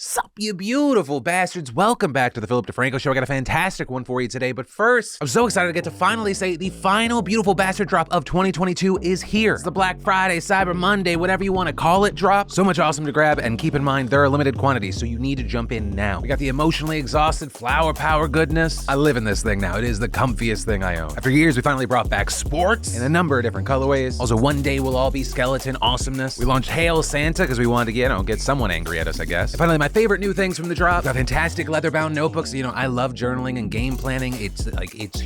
Sup, you beautiful bastards. Welcome back to the Philip DeFranco Show. I got a fantastic one for you today, but first, I'm so excited to get to finally say the final beautiful bastard drop of 2022 is here. It's the Black Friday, Cyber Monday, whatever you want to call it drop. So much awesome to grab, and keep in mind, there are limited quantities, so you need to jump in now. We got the emotionally exhausted flower power goodness. I live in this thing now. It is the comfiest thing I own. After years, we finally brought back sports in a number of different colorways. Also, one day we'll all be skeleton awesomeness. We launched Hail Santa because we wanted to get someone angry at us, I guess. And finally, my favorite new things from the drop. Got fantastic leather-bound notebooks. I love journaling and game planning. It's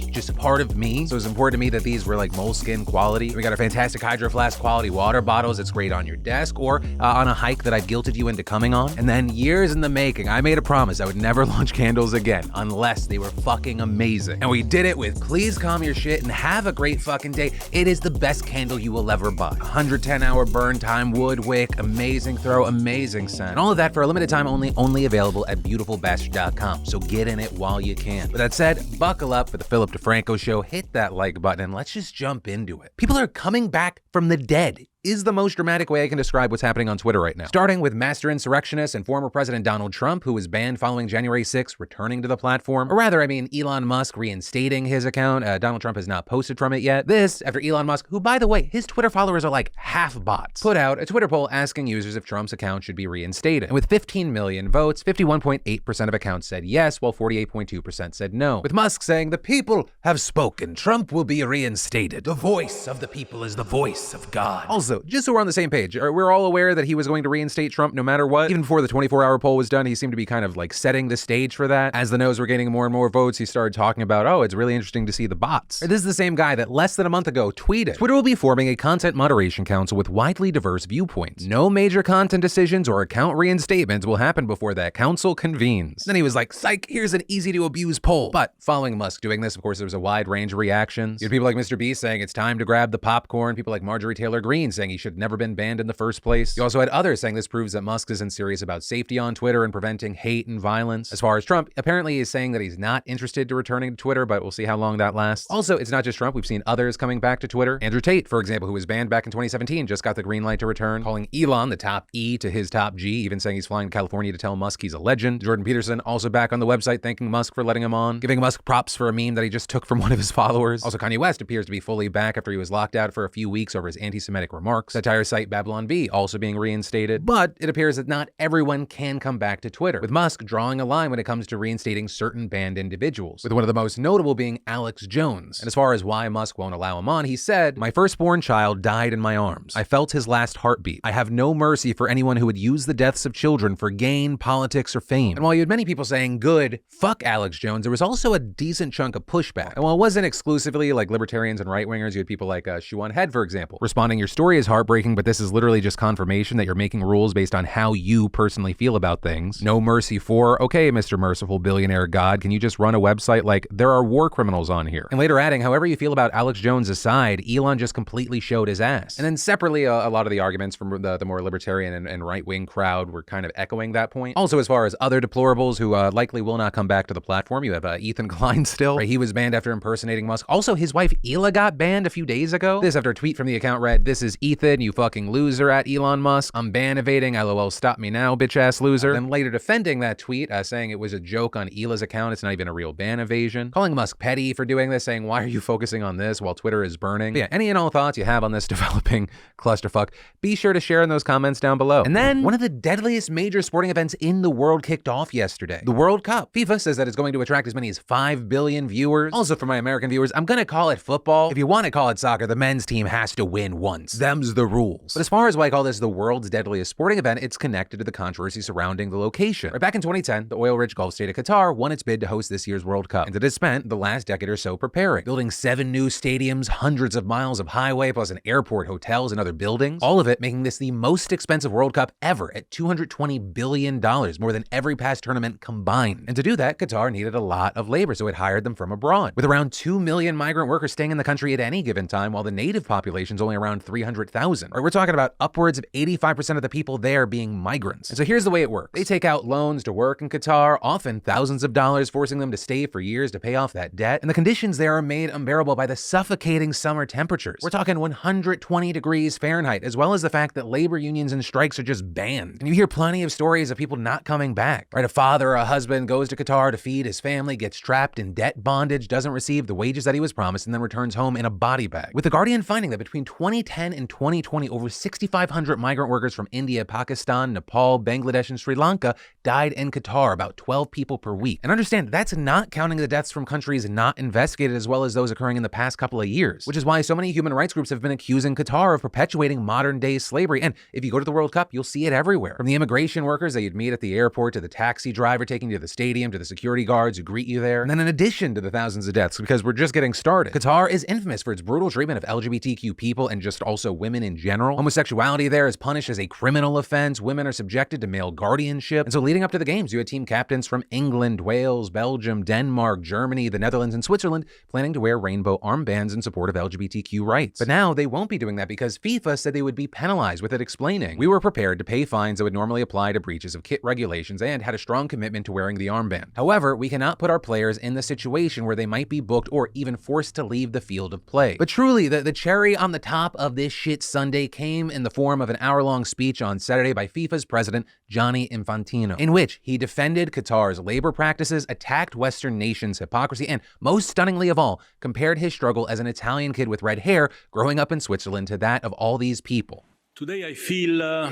just a part of me. So it's important to me that these were like moleskin quality. We got our fantastic Hydro Flask quality water bottles. It's great on your desk or on a hike that I've guilted you into coming on. And then years in the making, I made a promise I would never launch candles again unless they were fucking amazing. And we did it with Please Calm Your Shit and Have a Great Fucking Day. It is the best candle you will ever buy. 110-hour burn time, wood wick, amazing throw, amazing scent. And all of that for a limited time only available at beautifulbastard.com. So get in it while you can. With that said, buckle up for the Philip DeFranco Show, hit that like button, and let's just jump into it. People are coming back from the dead is the most dramatic way I can describe what's happening on Twitter right now. Starting with master insurrectionist and former President Donald Trump, who was banned following January 6th, returning to the platform. Or rather, Elon Musk reinstating his account. Donald Trump has not posted from it yet. This after Elon Musk, who by the way, his Twitter followers are like half bots, put out a Twitter poll asking users if Trump's account should be reinstated. And with 15 million votes, 51.8% of accounts said yes, while 48.2% said no. With Musk saying, "The people have spoken. Trump will be reinstated. The voice of the people is the voice of God." Also, just so we're on the same page, we're all aware that he was going to reinstate Trump no matter what. Even before the 24-hour poll was done, he seemed to be kind of like setting the stage for that. As the no's were getting more and more votes, he started talking about, oh, it's really interesting to see the bots. This is the same guy that less than a month ago tweeted, Twitter will be forming a content moderation council with widely diverse viewpoints. No major content decisions or account reinstatements will happen before that council convenes. Then he was like, psych, here's an easy to abuse poll. But following Musk doing this, of course, there was a wide range of reactions. You had people like Mr. Beast saying it's time to grab the popcorn. People like Marjorie Taylor Greene saying he should never been banned in the first place. You also had others saying this proves that Musk isn't serious about safety on Twitter and preventing hate and violence. As far as Trump, apparently he's saying that he's not interested to returning to Twitter, but we'll see how long that lasts. Also, it's not just Trump. We've seen others coming back to Twitter. Andrew Tate, for example, who was banned back in 2017, just got the green light to return, calling Elon the top E to his top G, even saying he's flying to California to tell Musk he's a legend. Jordan Peterson also back on the website thanking Musk for letting him on, giving Musk props for a meme that he just took from one of his followers. Also, Kanye West appears to be fully back after he was locked out for a few weeks over his anti-Semitic remarks. Satire site Babylon Bee also being reinstated, but it appears that not everyone can come back to Twitter, with Musk drawing a line when it comes to reinstating certain banned individuals, with one of the most notable being Alex Jones. And as far as why Musk won't allow him on, he said, "My firstborn child died in my arms. I felt his last heartbeat. I have no mercy for anyone who would use the deaths of children for gain, politics, or fame." And while you had many people saying, good, fuck Alex Jones, there was also a decent chunk of pushback. And while it wasn't exclusively like libertarians and right-wingers, you had people like Shuan Head, for example, responding, "Your story is heartbreaking, but this is literally just confirmation that you're making rules based on how you personally feel about things. No mercy for, okay, Mr. Merciful Billionaire God, can you just run a website like there are war criminals on here?" And later adding, however you feel about Alex Jones aside, Elon just completely showed his ass. And then separately, a lot of the arguments from the more libertarian and right-wing crowd were kind of echoing that point. Also, as far as other deplorables who likely will not come back to the platform, you have Ethan Klein still. Right? He was banned after impersonating Musk. Also, his wife Hila got banned a few days ago. This after a tweet from the account read, "This is Ethan, you fucking loser at Elon Musk. I'm ban evading, lol, stop me now, bitch ass loser." Then later defending that tweet, saying it was a joke on Hila's account, it's not even a real ban evasion. Calling Musk petty for doing this, saying, why are you focusing on this while Twitter is burning? But yeah, any and all thoughts you have on this developing clusterfuck, be sure to share in those comments down below. And then, one of the deadliest major sporting events in the world kicked off yesterday. The World Cup. FIFA says that it's going to attract as many as 5 billion viewers. Also, for my American viewers, I'm gonna call it football. If you want to call it soccer, the men's team has to win once. Them's the rules. But as far as why I call this the world's deadliest sporting event, it's connected to the controversy surrounding the location. Right back in 2010, the oil-rich Gulf state of Qatar won its bid to host this year's World Cup, and it has spent the last decade or so preparing, building 7 new stadiums, hundreds of miles of highway, plus an airport, hotels, and other buildings, all of it making this the most expensive World Cup ever at $220 billion, more than every past tournament combined. And to do that, Qatar needed a lot of labor, so it hired them from abroad, with around 2 million migrant workers staying in the country at any given time, while the native population is only around 100,000. Right? We're talking about upwards of 85% of the people there being migrants. And so here's the way it works. They take out loans to work in Qatar, often thousands of dollars, forcing them to stay for years to pay off that debt. And the conditions there are made unbearable by the suffocating summer temperatures. We're talking 120 degrees Fahrenheit, as well as the fact that labor unions and strikes are just banned. And you hear plenty of stories of people not coming back. Right? A father or a husband goes to Qatar to feed his family, gets trapped in debt bondage, doesn't receive the wages that he was promised, and then returns home in a body bag. With The Guardian finding that between 2010 and 2020, over 6,500 migrant workers from India, Pakistan, Nepal, Bangladesh, and Sri Lanka died in Qatar, about 12 people per week. And understand, that's not counting the deaths from countries not investigated as well as those occurring in the past couple of years, which is why so many human rights groups have been accusing Qatar of perpetuating modern-day slavery. And if you go to the World Cup, you'll see it everywhere. From the immigration workers that you'd meet at the airport, to the taxi driver taking you to the stadium, to the security guards who greet you there. And then in addition to the thousands of deaths, because we're just getting started, Qatar is infamous for its brutal treatment of LGBTQ people and just also women in general. Homosexuality there is punished as a criminal offense. Women are subjected to male guardianship. And so leading up to the games, you had team captains from England, Wales, Belgium, Denmark, Germany, the Netherlands, and Switzerland planning to wear rainbow armbands in support of LGBTQ rights. But now they won't be doing that because FIFA said they would be penalized, with it explaining, "We were prepared to pay fines that would normally apply to breaches of kit regulations and had a strong commitment to wearing the armband. However, we cannot put our players in the situation where they might be booked or even forced to leave the field of play." But truly, the cherry on the top of this shit Sunday came in the form of an hour-long speech on Saturday by FIFA's president, Gianni Infantino, in which he defended Qatar's labor practices, attacked Western nations' hypocrisy, and most stunningly of all, compared his struggle as an Italian kid with red hair growing up in Switzerland to that of all these people. Today I feel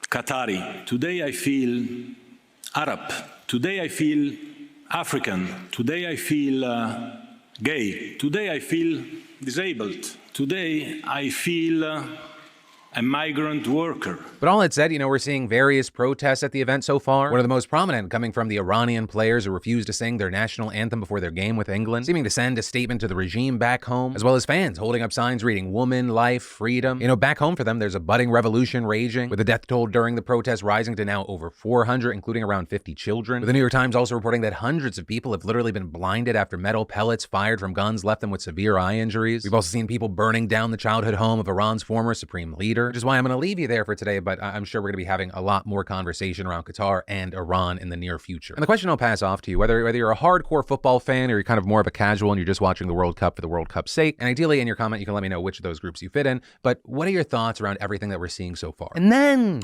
Qatari. Today I feel Arab. Today I feel African. Today I feel gay. Today I feel disabled. Today I feel a migrant worker. But all that said, we're seeing various protests at the event so far. One of the most prominent coming from the Iranian players who refused to sing their national anthem before their game with England, seeming to send a statement to the regime back home, as well as fans holding up signs reading "Woman, Life, Freedom." Back home for them, there's a budding revolution raging, with the death toll during the protest rising to now over 400, including around 50 children. With the New York Times also reporting that hundreds of people have literally been blinded after metal pellets fired from guns left them with severe eye injuries. We've also seen people burning down the childhood home of Iran's former supreme leader, which is why I'm going to leave you there for today, but I'm sure we're going to be having a lot more conversation around Qatar and Iran in the near future. And the question I'll pass off to you, whether you're a hardcore football fan or you're kind of more of a casual and you're just watching the World Cup for the World Cup's sake, and ideally in your comment you can let me know which of those groups you fit in, but what are your thoughts around everything that we're seeing so far? And then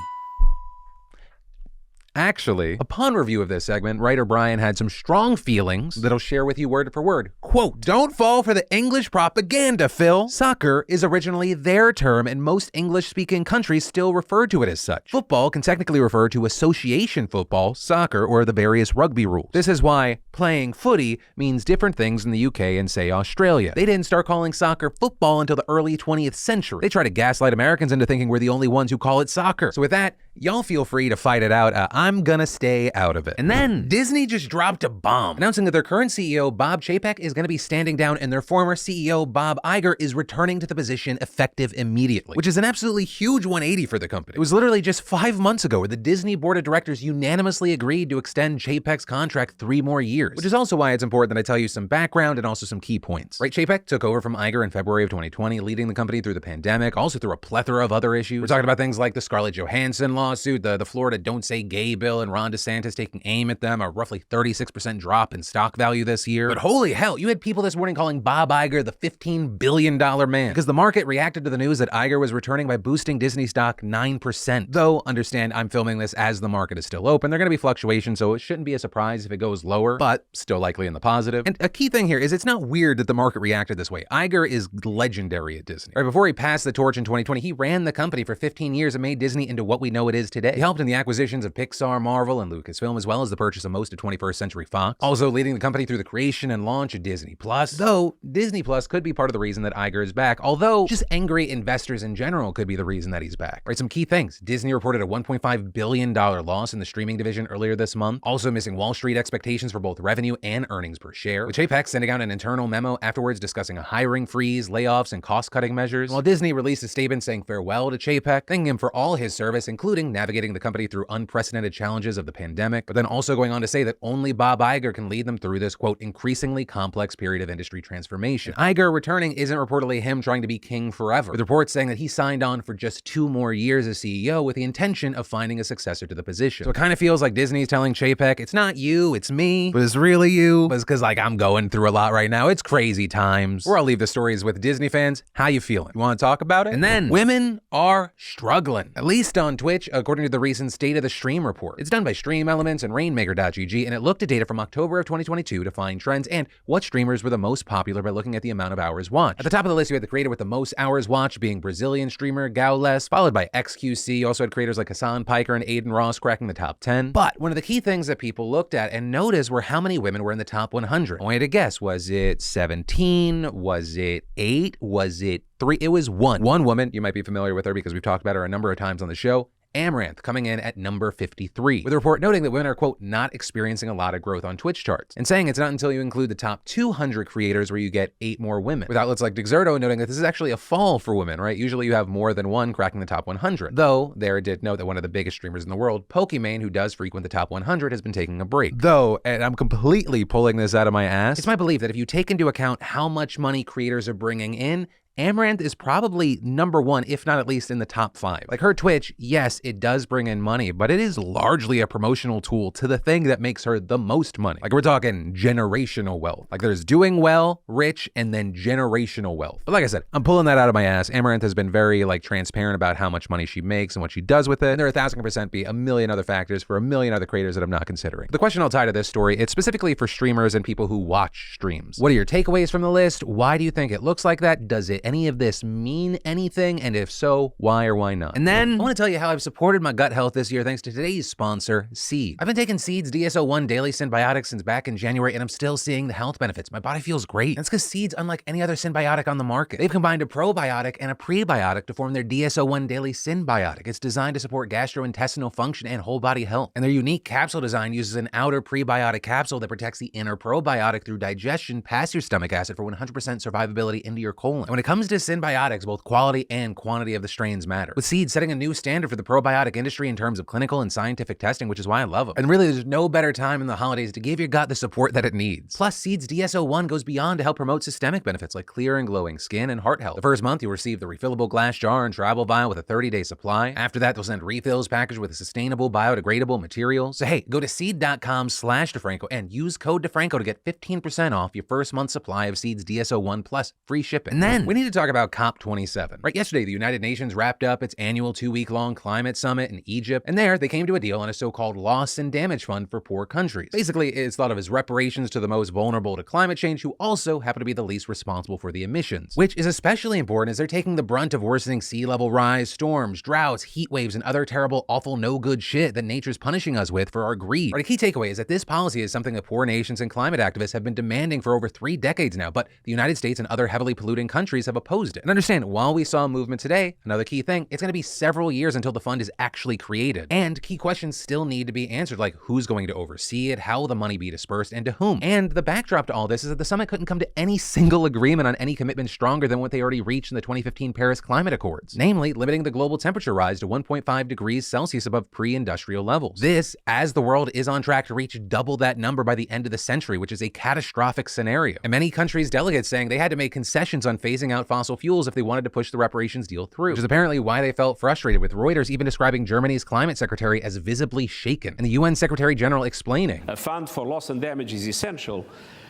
actually, upon review of this segment, writer Brian had some strong feelings that I'll share with you word for word. Quote, "Don't fall for the English propaganda, Phil. Soccer is originally their term, and most English-speaking countries still refer to it as such. Football can technically refer to association football, soccer, or the various rugby rules. This is why playing footy means different things in the UK and, say, Australia. They didn't start calling soccer football until the early 20th century. They try to gaslight Americans into thinking we're the only ones who call it soccer. So with that, y'all feel free to fight it out. I'm gonna stay out of it." And then Disney just dropped a bomb, announcing that their current CEO, Bob Chapek, is gonna be standing down and their former CEO, Bob Iger, is returning to the position effective immediately, which is an absolutely huge 180 for the company. It was literally just 5 months ago where the Disney board of directors unanimously agreed to extend Chapek's contract 3 more years, which is also why it's important that I tell you some background and also some key points. Right, Chapek took over from Iger in February of 2020, leading the company through the pandemic, also through a plethora of other issues. We're talking about things like the Scarlett Johansson lawsuit, the Florida Don't Say Gay bill, and Ron DeSantis taking aim at them, a roughly 36% drop in stock value this year. But holy hell, you had people this morning calling Bob Iger the $15 billion man, because the market reacted to the news that Iger was returning by boosting Disney stock 9%. Though, understand, I'm filming this as the market is still open. There are going to be fluctuations, so it shouldn't be a surprise if it goes lower, but still likely in the positive. And a key thing here is it's not weird that the market reacted this way. Iger is legendary at Disney. Right before he passed the torch in 2020, he ran the company for 15 years and made Disney into what we know it is today. He helped in the acquisitions of Pixar, Marvel, and Lucasfilm, as well as the purchase of most of 21st Century Fox, also leading the company through the creation and launch of Disney Plus. Though Disney Plus could be part of the reason that Iger is back, although just angry investors in general could be the reason that he's back. Right, some key things. Disney reported a $1.5 billion loss in the streaming division earlier this month, also missing Wall Street expectations for both revenue and earnings per share, with Chapek sending out an internal memo afterwards discussing a hiring freeze, layoffs, and cost-cutting measures, while Disney released a statement saying farewell to Chapek, thanking him for all his service, including including navigating the company through unprecedented challenges of the pandemic, but then also going on to say that only Bob Iger can lead them through this, quote, increasingly complex period of industry transformation. Iger returning isn't reportedly him trying to be king forever, with reports saying that he signed on for just 2 more years as CEO with the intention of finding a successor to the position. So it kind of feels like Disney's telling Chapek, it's not you, it's me, but it's really you. But it's because, like, I'm going through a lot right now. It's crazy times. Or I'll leave the stories with Disney fans. How you feeling? You want to talk about it? And then, women are struggling, at least on Twitch, according to the recent State of the Stream report. It's done by Stream Elements and Rainmaker.gg, and it looked at data from October of 2022 to find trends and what streamers were the most popular by looking at the amount of hours watched. At the top of the list, we had the creator with the most hours watched being Brazilian streamer Gaules, followed by XQC. You also had creators like Hassan Piker and Aiden Ross cracking the top 10. But one of the key things that people looked at and noticed were how many women were in the top 100. I wanted to guess, was it 17? Was it 8? Was it 3? It was 1. One woman, you might be familiar with her because we've talked about her a number of times on the show, Amouranth, coming in at number 53, with a report noting that women are, quote, not experiencing a lot of growth on Twitch charts, and saying it's not until you include the top 200 creators where you get 8 more women, with outlets like Dexerto noting that this is actually a fall for women, right? Usually you have more than one cracking the top 100, though there did note that one of the biggest streamers in the world, Pokimane, who does frequent the top 100, has been taking a break. Though, and I'm completely pulling this out of my ass, it's my belief that if you take into account how much money creators are bringing in, Amouranth is probably number 1, if not at least in the top 5. Like, her Twitch, yes, it does bring in money, but it is largely a promotional tool to the thing that makes her the most money. Like, we're talking generational wealth. Like, there's doing well, rich, and then generational wealth. But like I said, I'm pulling that out of my ass. Amouranth has been very, like, transparent about how much money she makes and what she does with it. And there are 1,000% be a million other factors for a million other creators that I'm not considering. The question I'll tie to this story, it's specifically for streamers and people who watch streams. What are your takeaways from the list? Why do you think it looks like that? Does it any of this mean anything? And if so, why or why not? And then I want to tell you how I've supported my gut health this year thanks to today's sponsor, Seed. I've been taking Seed's DSO1 daily synbiotic since back in January, and I'm still seeing the health benefits. My body feels great. That's because Seed's unlike any other synbiotic on the market. They've combined a probiotic and a prebiotic to form their DSO1 daily synbiotic. It's designed to support gastrointestinal function and whole body health. And their unique capsule design uses an outer prebiotic capsule that protects the inner probiotic through digestion past your stomach acid for 100% survivability into your colon. And when it comes to synbiotics, both quality and quantity of the strains matter, with Seed setting a new standard for the probiotic industry in terms of clinical and scientific testing, which is why I love them. And really, there's no better time in the holidays to give your gut the support that it needs. Plus, Seed's DSO1 goes beyond to help promote systemic benefits like clear and glowing skin and heart health. The first month, you'll receive the refillable glass jar and travel vial with a 30-day supply. After that, they'll send refills packaged with a sustainable, biodegradable material. So hey, go to seed.com/DeFranco and use code DeFranco to get 15% off your first month's supply of Seed's DSO1 plus free shipping. And then we need to talk about COP27. Right, yesterday, the United Nations wrapped up its annual 2-week-long climate summit in Egypt, and there they came to a deal on a so-called loss and damage fund for poor countries. Basically, it's thought of as reparations to the most vulnerable to climate change who also happen to be the least responsible for the emissions, which is especially important as they're taking the brunt of worsening sea level rise, storms, droughts, heat waves, and other terrible, awful, no good shit that nature's punishing us with for our greed. Right, a key takeaway is that this policy is something that poor nations and climate activists have been demanding for over 3 decades now, but the United States and other heavily polluting countries have opposed it. And understand, while we saw a movement today, another key thing, it's going to be several years until the fund is actually created. And key questions still need to be answered, like who's going to oversee it, how will the money be dispersed, and to whom. And the backdrop to all this is that the summit couldn't come to any single agreement on any commitment stronger than what they already reached in the 2015 Paris Climate Accords, namely limiting the global temperature rise to 1.5 degrees Celsius above pre-industrial levels. This, as the world is on track to reach double that number by the end of the century, which is a catastrophic scenario. And many countries' delegates saying they had to make concessions on phasing out fossil fuels if they wanted to push the reparations deal through, which is apparently why they felt frustrated, with Reuters even describing Germany's climate secretary as visibly shaken, and the UN Secretary General explaining, "A fund for loss and damage is essential,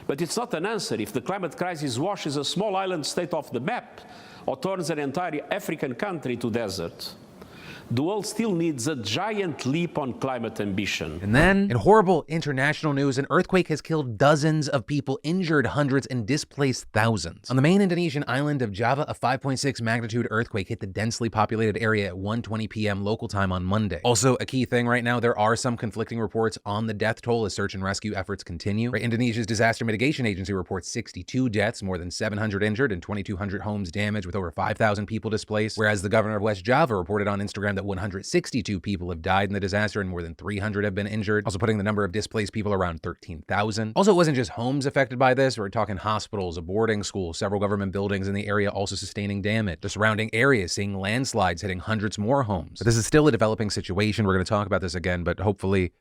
but it's not an answer if the climate crisis washes a small island state off the map or turns an entire African country to desert. The world still needs a giant leap on climate ambition." And then, in horrible international news, an earthquake has killed dozens of people, injured hundreds, and displaced thousands. On the main Indonesian island of Java, a 5.6 magnitude earthquake hit the densely populated area at 1:20 p.m. local time on Monday. Also, a key thing right now, there are some conflicting reports on the death toll as search and rescue efforts continue. Right, Indonesia's Disaster Mitigation Agency reports 62 deaths, more than 700 injured, and 2,200 homes damaged, with over 5,000 people displaced, whereas the governor of West Java reported on Instagram that that 162 people have died in the disaster and more than 300 have been injured, also putting the number of displaced people around 13,000. Also, it wasn't just homes affected by this. We're talking hospitals, a boarding school, several government buildings in the area also sustaining damage. The surrounding areas seeing landslides hitting hundreds more homes. But this is still a developing situation. We're going to talk about this again, but hopefully,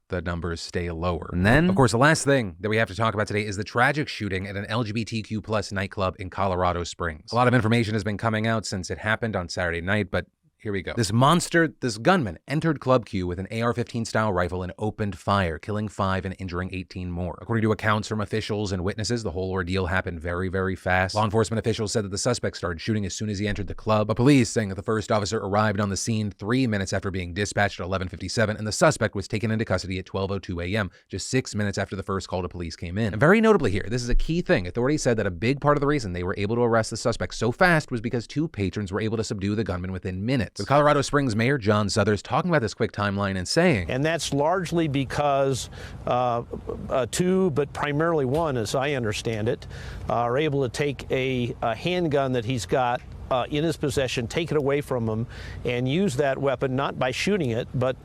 the numbers stay lower. And then, of course, the last thing that we have to talk about today is the tragic shooting at an LGBTQ plus nightclub in Colorado Springs. A lot of information has been coming out since it happened on Saturday night, but here we go. This gunman entered Club Q with an AR-15 style rifle and opened fire, killing 5 and injuring 18 more. According to accounts from officials and witnesses, the whole ordeal happened very, very fast. Law enforcement officials said that the suspect started shooting as soon as he entered the club, but police saying that the first officer arrived on the scene 3 minutes after being dispatched at 11:57, and the suspect was taken into custody at 12:02 a.m., just 6 minutes after the first call to police came in. And very notably here, this is a key thing. Authorities said that a big part of the reason they were able to arrest the suspect so fast was because 2 patrons were able to subdue the gunman within minutes. With Colorado Springs Mayor John Suthers talking about this quick timeline and saying, and that's largely because 2, but primarily 1, as I understand it, are able to take a handgun that he's got in his possession, take it away from him, and use that weapon not by shooting it, but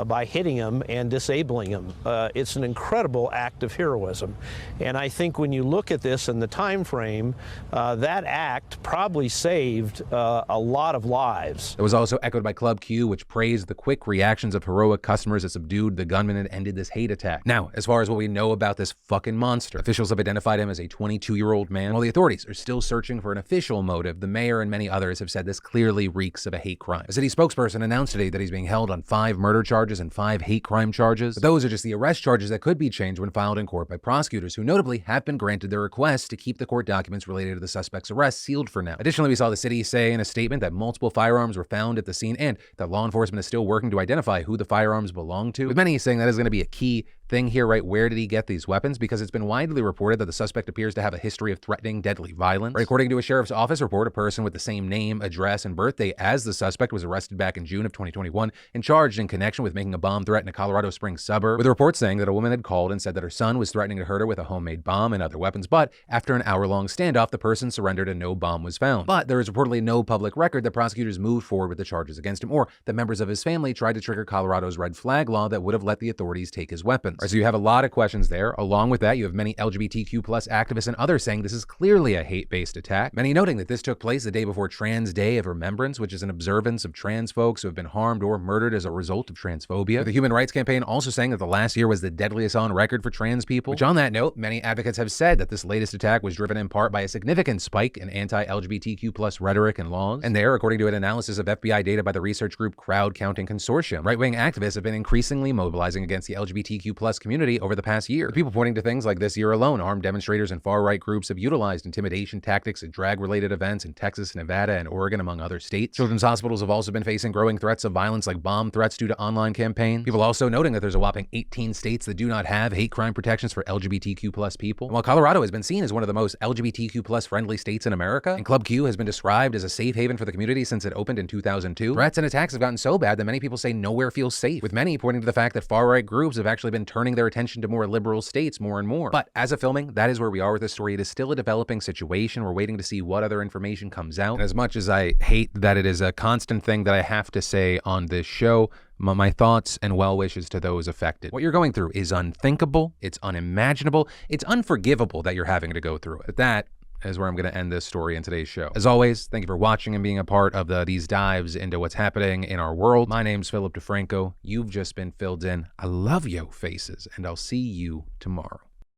by hitting him and disabling him. It's an incredible act of heroism. And I think when you look at this in the time frame, that act probably saved a lot of lives. It was also echoed by Club Q, which praised the quick reactions of heroic customers that subdued the gunman and ended this hate attack. Now, as far as what we know about this fucking monster, officials have identified him as a 22-year-old man. While the authorities are still searching for an official motive, the mayor and many others have said this clearly reeks of a hate crime. A city spokesperson announced today that he's being held on 5 murder charges and 5 hate crime charges. But those are just the arrest charges that could be changed when filed in court by prosecutors, who notably have been granted their request to keep the court documents related to the suspect's arrest sealed for now. Additionally, we saw the city say in a statement that multiple firearms were found at the scene and that law enforcement is still working to identify who the firearms belong to, with many saying that is going to be a key thing here, right? Where did he get these weapons? Because it's been widely reported that the suspect appears to have a history of threatening deadly violence. Right, according to a sheriff's office report, a person with the same name, address, and birthday as the suspect was arrested back in June of 2021 and charged in connection with making a bomb threat in a Colorado Springs suburb, with reports saying that a woman had called and said that her son was threatening to hurt her with a homemade bomb and other weapons, but after an hour-long standoff, the person surrendered and no bomb was found. But there is reportedly no public record that prosecutors moved forward with the charges against him, or that members of his family tried to trigger Colorado's red flag law that would have let the authorities take his weapons. Right, so you have a lot of questions there. Along with that, you have many LGBTQ plus activists and others saying this is clearly a hate-based attack, many noting that this took place the day before Trans Day of Remembrance, which is an observance of trans folks who have been harmed or murdered as a result of transphobia. The Human Rights Campaign also saying that the last year was the deadliest on record for trans people, which on that note, many advocates have said that this latest attack was driven in part by a significant spike in anti-LGBTQ plus rhetoric and laws. And there, according to an analysis of FBI data by the research group Crowd Counting Consortium, right-wing activists have been increasingly mobilizing against the LGBTQ plus community over the past year. With people pointing to things like this year alone, armed demonstrators and far-right groups have utilized intimidation tactics at drag-related events in Texas, Nevada, and Oregon, among other states. Children's hospitals have also been facing growing threats of violence like bomb threats due to online campaigns. People also noting that there's a whopping 18 states that do not have hate crime protections for LGBTQ plus people. And while Colorado has been seen as one of the most LGBTQ plus friendly states in America, and Club Q has been described as a safe haven for the community since it opened in 2002, threats and attacks have gotten so bad that many people say nowhere feels safe, with many pointing to the fact that far-right groups have actually been turning their attention to more liberal states more and more. But as of filming, that is where we are with this story. It is still a developing situation. We're waiting to see what other information comes out. And as much as I hate that it is a constant thing that I have to say on this show, my thoughts and well wishes to those affected. What you're going through is unthinkable, it's unimaginable, it's unforgivable that you're having to go through it. But that is where I'm going to end this story in today's show. As always, thank you for watching and being a part of these dives into what's happening in our world. My name's Philip DeFranco. You've just been filled in. I love yo faces, and I'll see you tomorrow.